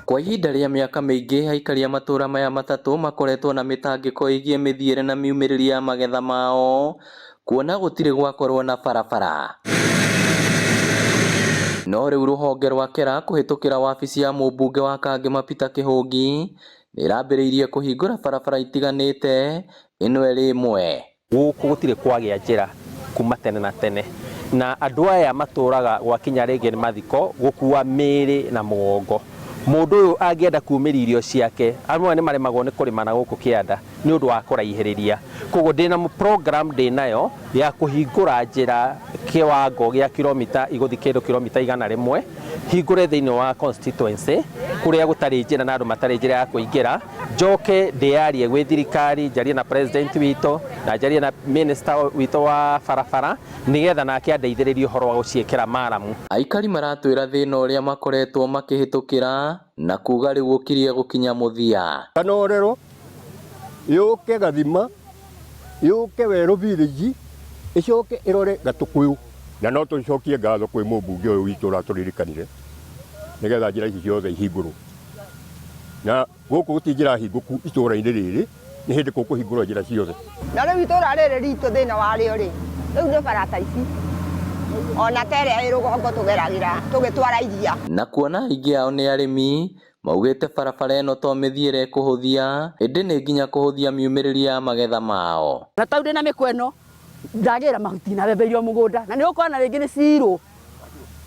Kwa ihinda rĩa mĩaka mĩingĩ, aikari a matũũra maya matatũ makoretwo na mĩtangĩko ĩgiĩ mĩthiĩre na miumĩrĩrie ya magetha mao, kuona gũtirĩ gwakorwo na barabara. No rĩu rũhonge rwa KERA kũhĩtũkĩra wabici ya mũmbunge wa Kangema Peter Kĩhũngi nĩrambĩrĩirie kũhingũra barabara itiganĩte, ĩno ĩrĩ ĩmwe. Gũkũ gũtirĩ kwagĩa njĩra kuma tene na tene, na andũ aya matũraga gwakinya rĩngĩ nĩ mathiko gũkua mĩĩrĩ na mũgongo. Mũndũ ũyũ angĩenda kumĩria irio ciake, amwe nĩ maremagwo nĩ kũrĩma na gũkũ kĩanda nĩ ũndũ wa kũraihĩrĩria. Koguo ndĩna program ndĩnayo ya kũhingũra njĩra kĩwango gĩa kilomita igũthi kĩndũ kilomita 100, hingũre thĩinĩ wa constituency kũrĩa gũtarĩ njĩra na andũ matarĩ njĩra ya kũingĩra, njoke ndĩarie gwĩ thirikari, njarie na president witũ na njarie na minister witũ wa barabara nĩgetha nake andeithĩrĩrie ũhoro wa gũciĩkĩra maramu. Aikari maratwĩra thĩna ũrĩa makoretwo makĩhĩtũkĩra na kuga rĩu ũkirie gũkinya mũthia. Kanorero yũke Gathima, yũke Werũ village, ĩcoke ĩrore Gatũkũyũ, na no tũcokie ngatho kwĩ mũmbunge ũyũ witũ ũratũririkanire nĩgetha njĩra ici ciothe ihingũrwo. Na gũkũ gũtirĩ njĩra hingũku itũũra-inĩ rĩrĩ, nĩ hĩndĩ kũkũhingũrwo njĩra ciothe. Na rĩu itũũra rĩrĩ ritũ thĩna warĩo rĩ, rĩu nĩ barata ici ona terĩa ĩ rũgongo tũgeragĩra tũgĩtwara iria. Na kuona aingĩ ao nĩ arĩmi, maugĩte barabara ĩno to mĩthiĩre kũhũthia, ĩndĩ nĩ nginya kũhũthia miumĩrĩrie ya magetha mao. Na tau ndĩ na mĩkwa ĩno ndagĩra mahuti na mbembe irio mũgũnda, na nĩ ũkona rĩngĩ nĩ cirũ.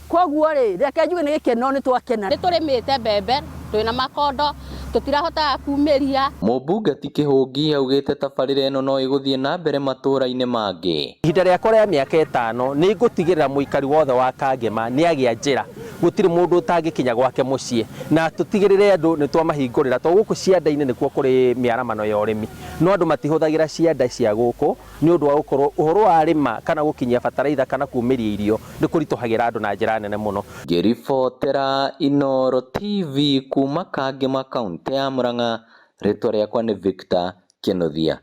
Koguo rĩ, reke njuge nĩ gĩkeno nĩ twakena. Nĩ tũrĩmĩte mbembe, twĩna makondo, tũtirahotaga kumĩria. Mũmbunge ti Kĩhũngi augĩte tabarĩra ĩno no ĩgũthiĩ na mbere matũũra-inĩ mangĩ. Ihinda rĩakwa rĩa mĩaka 5 nĩ ngũtigĩrĩra mũikari wothe wa Kangema nĩ agĩa njĩra, gũtirĩ mũndũ ũtangĩkinya gwake mũciĩ, na tũtigĩrĩre andũ nĩ twamahingũrĩra, to gũkũ cianda-inĩ nĩkuo kũrĩ mĩaramano ya ũrĩmi, no andũ matihũthagĩra cianda cia gũkũ nĩ ũndũ wa gũkorwo ũhoro wa rĩma kana gũkinyia bataraitha kana kumĩria irio nĩ kũritũhagĩra andũ na njĩra nene mũno. Ngĩribotera Inooro TV kuma Kangema kaunti ya Murang'a, rĩtwa rĩakwa nĩ Victor Kĩnuthia.